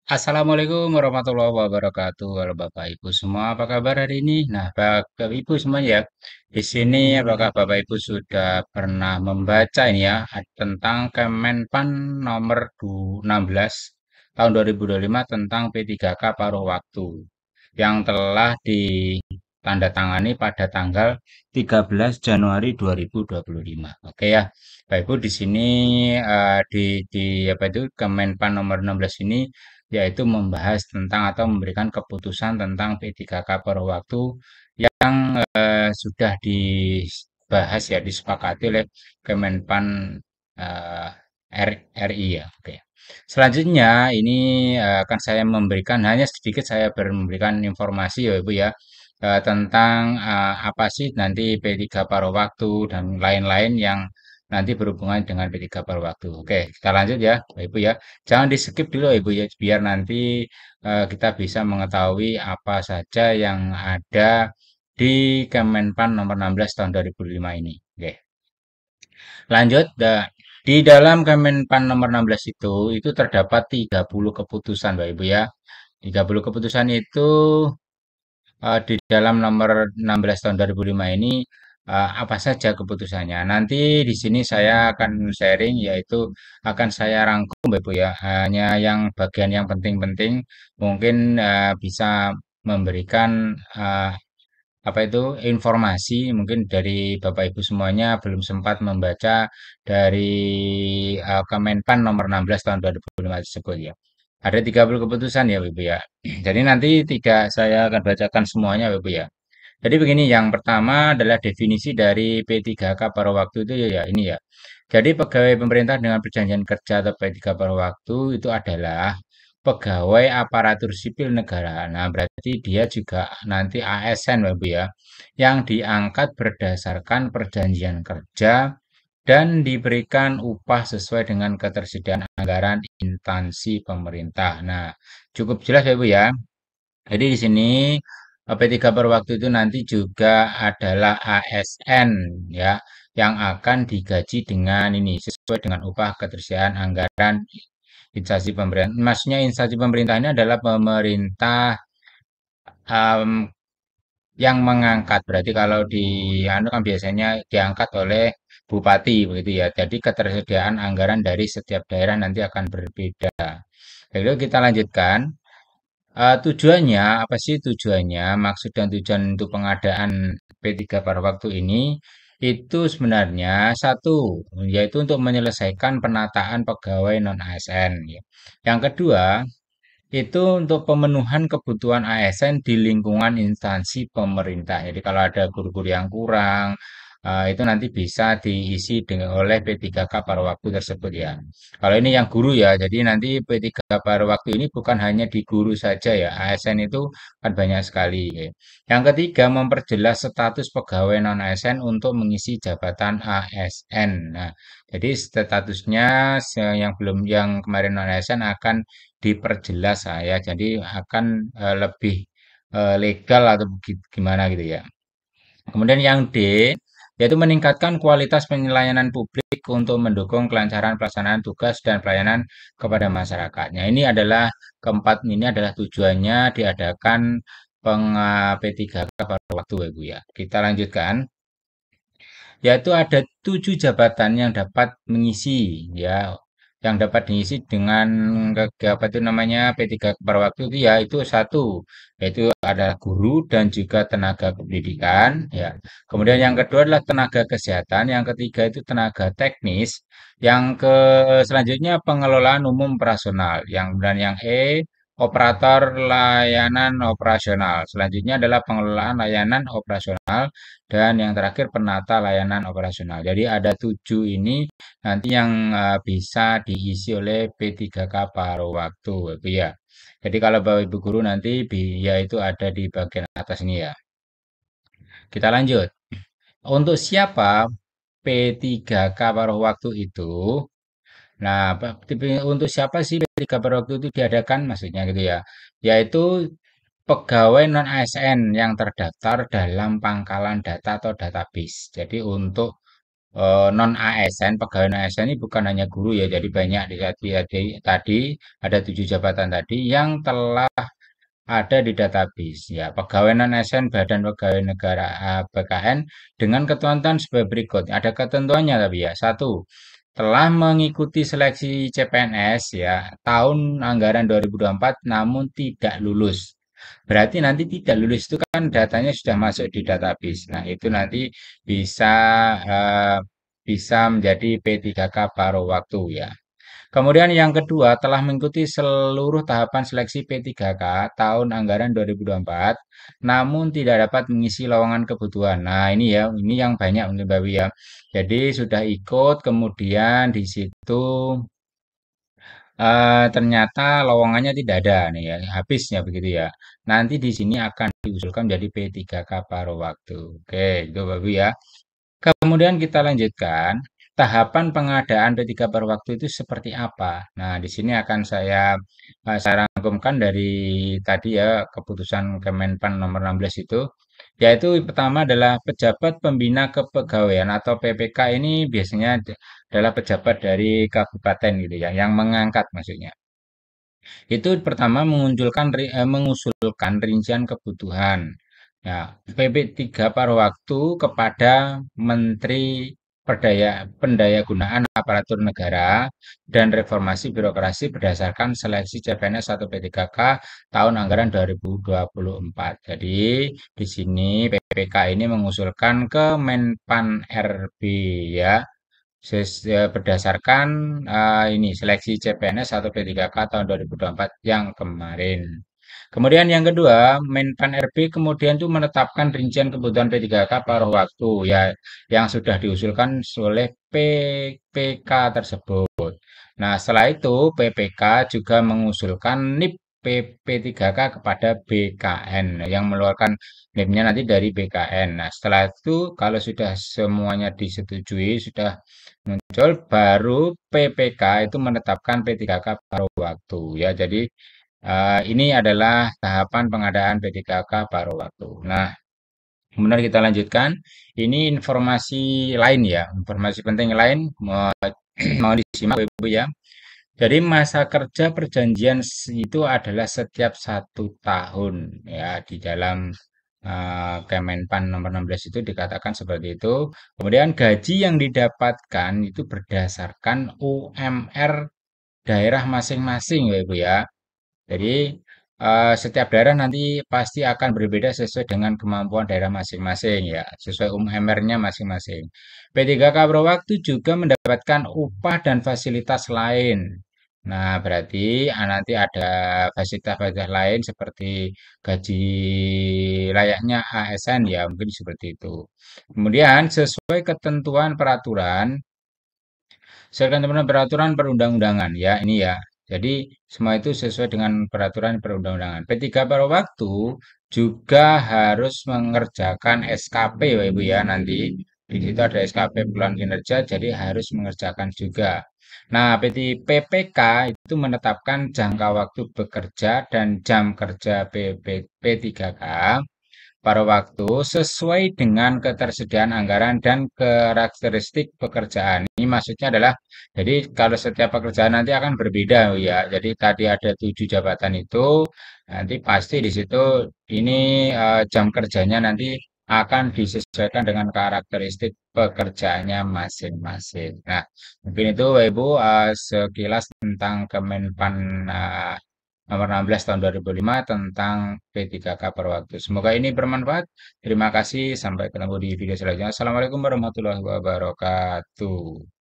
Assalamualaikum warahmatullahi wabarakatuh. Halo Bapak Ibu semua, apa kabar hari ini? Nah, Bapak Ibu semuanya ya, di sini apakah Bapak Ibu sudah pernah membaca ini ya tentang Kemenpan nomor 16 tahun 2025 tentang P3K paruh waktu yang telah ditandatangani pada tanggal 13 Januari 2025. Oke ya, Bapak Ibu di sini di apa itu Kemenpan nomor 16 ini yaitu membahas tentang atau memberikan keputusan tentang P3K paruh waktu yang sudah dibahas ya disepakati oleh Kemenpan eh, RI ya. Oke. Selanjutnya ini akan saya memberikan hanya sedikit saya memberikan informasi ya Ibu ya tentang apa sih nanti P3 paruh waktu dan lain-lain yang nanti berhubungan dengan P3 paruh waktu. Oke, kita lanjut ya, Bapak Ibu ya. Jangan di skip dulu Ibu ya, biar nanti kita bisa mengetahui apa saja yang ada di Kemenpan nomor 16 tahun 2005 ini. Oke, lanjut. Di dalam Kemenpan nomor 16 itu terdapat 30 keputusan Bapak Ibu ya. 30 keputusan itu di dalam nomor 16 tahun 2005 ini apa saja keputusannya. Nanti di sini saya akan sharing yaitu akan saya rangkum Bapak Ibu ya. Hanya yang bagian yang penting-penting mungkin bisa memberikan apa itu informasi mungkin dari Bapak Ibu semuanya belum sempat membaca dari Kemenpan nomor 16 tahun 2005 tersebut ya. Ada 30 keputusan ya Bapak Ibu ya. Jadi nanti tidak saya akan bacakan semuanya Bapak Ibu ya. Jadi begini, yang pertama adalah definisi dari P3K paruh waktu itu ya ini ya. Jadi pegawai pemerintah dengan perjanjian kerja atau P3 paruh waktu itu adalah pegawai aparatur sipil negara. Nah, berarti dia juga nanti ASN Bapak Ibu ya, yang diangkat berdasarkan perjanjian kerja dan diberikan upah sesuai dengan ketersediaan anggaran instansi pemerintah. Nah, cukup jelas ya Ibu ya. Jadi di sini P3 per waktu itu nanti juga adalah ASN ya yang akan digaji dengan ini sesuai dengan upah ketersediaan anggaran instansi pemerintah. Maksudnya instansi pemerintah ini adalah pemerintah em, yang mengangkat. Berarti kalau di anu kan biasanya diangkat oleh bupati begitu ya. Jadi ketersediaan anggaran dari setiap daerah nanti akan berbeda. Lalu kita lanjutkan. Tujuannya, apa sih tujuannya? Maksud dan tujuan untuk pengadaan P3 pada waktu ini itu sebenarnya satu, yaitu untuk menyelesaikan penataan pegawai non-ASN. Ya. Yang kedua, itu untuk pemenuhan kebutuhan ASN di lingkungan instansi pemerintah. Jadi kalau ada guru-guru yang kurang, itu nanti bisa diisi dengan oleh P3K pada waktu tersebut ya. Kalau ini yang guru ya, jadi nanti P3K pada waktu ini bukan hanya di guru saja ya, ASN itu kan banyak sekali. Ya. Yang ketiga, memperjelas status pegawai non-ASN untuk mengisi jabatan ASN. Nah, jadi statusnya yang kemarin non-ASN akan diperjelas saya jadi akan lebih legal atau gimana gitu ya. Kemudian yang D yaitu meningkatkan kualitas pelayanan publik untuk mendukung kelancaran pelaksanaan tugas dan pelayanan kepada masyarakatnya. Ini adalah keempat ini adalah tujuannya diadakan P3K pada waktu ya Bu ya. Kita lanjutkan yaitu ada 7 jabatan yang dapat mengisi ya yang dapat diisi dengan apa itu namanya P3 per waktu itu ya itu satu yaitu adalah guru dan juga tenaga pendidikan ya. Kemudian yang kedua adalah tenaga kesehatan, yang ketiga itu tenaga teknis, yang ke selanjutnya pengelolaan umum operasional, yang operator layanan operasional. Selanjutnya adalah pengelolaan layanan operasional dan yang terakhir penata layanan operasional. Jadi ada 7 ini nanti yang bisa diisi oleh P3K paruh waktu itu ya. Jadi kalau Bapak Ibu guru nanti ya itu ada di bagian atas ini ya. Kita lanjut. Untuk siapa P3K paruh waktu itu? Nah, untuk siapa sih P3 paruh waktu itu diadakan maksudnya gitu ya. Yaitu pegawai non ASN yang terdaftar dalam pangkalan data atau database. Jadi untuk non ASN, pegawai non ASN ini bukan hanya guru ya, jadi banyak tadi ada 7 jabatan tadi yang telah ada di database ya. Pegawai non ASN Badan Pegawai Negara BKN dengan ketentuan sebagai berikut. Ada ketentuannya tapi ya. Satu, telah mengikuti seleksi CPNS ya tahun anggaran 2024 namun tidak lulus. Berarti nanti tidak lulus itu kan datanya sudah masuk di database. Nah, itu nanti bisa eh, bisa menjadi P3K paruh waktu ya. Kemudian yang kedua, telah mengikuti seluruh tahapan seleksi P3K tahun anggaran 2024, namun tidak dapat mengisi lowongan kebutuhan. Nah, ini ya, ini yang banyak mungkin Mbak Wi ya. Jadi sudah ikut, kemudian di situ ternyata lowongannya tidak ada nih ya, habisnya begitu ya. Nanti di sini akan diusulkan menjadi P3K paruh waktu. Oke, itu Mbak Wi ya. Kemudian kita lanjutkan, tahapan pengadaan P3 per waktu itu seperti apa? Nah, di sini akan saya rangkumkan dari tadi ya keputusan Kemenpan nomor 16 itu, yaitu pertama adalah pejabat pembina kepegawaian atau PPK ini biasanya adalah pejabat dari kabupaten gitu ya, yang mengangkat maksudnya. Itu pertama mengusulkan rincian kebutuhan. Ya, PP3 paruh waktu kepada Menteri Pendayagunaan Aparatur Negara dan Reformasi Birokrasi berdasarkan seleksi CPNS 1 P3K tahun anggaran 2024. Jadi di sini PPK ini mengusulkan ke Menpan RB ya berdasarkan ini seleksi CPNS atau P3K tahun 2024 yang kemarin. Kemudian yang kedua, Menpan RB kemudian itu menetapkan rincian kebutuhan P3K paruh waktu ya yang sudah diusulkan oleh PPK tersebut. Nah, setelah itu PPK juga mengusulkan NIP PP3K kepada BKN yang mengeluarkan NIP-nya nanti dari BKN. Nah, setelah itu kalau sudah semuanya disetujui, sudah muncul baru PPK itu menetapkan P3K paruh waktu ya. Jadi ini adalah tahapan pengadaan P3K paruh waktu. Nah, kemudian kita lanjutkan. Ini informasi lain ya, informasi penting lain mau disimak Ibu ya. Jadi masa kerja perjanjian itu adalah setiap 1 tahun ya di dalam Kemenpan nomor 16 itu dikatakan seperti itu. Kemudian gaji yang didapatkan itu berdasarkan UMR daerah masing-masing ya Ibu ya. Jadi setiap daerah nanti pasti akan berbeda sesuai dengan kemampuan daerah masing-masing ya, sesuai UMR-nya masing-masing. P3K Prowaktu juga mendapatkan upah dan fasilitas lain. Nah, berarti nanti ada fasilitas-fasilitas lain seperti gaji layaknya ASN ya, mungkin seperti itu. Kemudian sesuai ketentuan peraturan sesuai dengan peraturan perundang-undangan ya ini ya. Jadi semua itu sesuai dengan peraturan perundang-undangan. P3 pada waktu juga harus mengerjakan SKP ya Ibu ya nanti. Di situ ada SKP bulan kinerja jadi harus mengerjakan juga. Nah, PPK itu menetapkan jangka waktu bekerja dan jam kerja P3K paruh waktu sesuai dengan ketersediaan anggaran dan karakteristik pekerjaan. Ini maksudnya adalah, jadi kalau setiap pekerjaan nanti akan berbeda ya. Jadi tadi ada 7 jabatan itu, nanti pasti di situ ini jam kerjanya nanti akan disesuaikan dengan karakteristik pekerjaannya masing-masing. Nah, mungkin itu Bapak Ibu sekilas tentang Kemenpan nomor 16 tahun 2005 tentang P3K per waktu. Semoga ini bermanfaat. Terima kasih. Sampai ketemu di video selanjutnya. Assalamualaikum warahmatullahi wabarakatuh.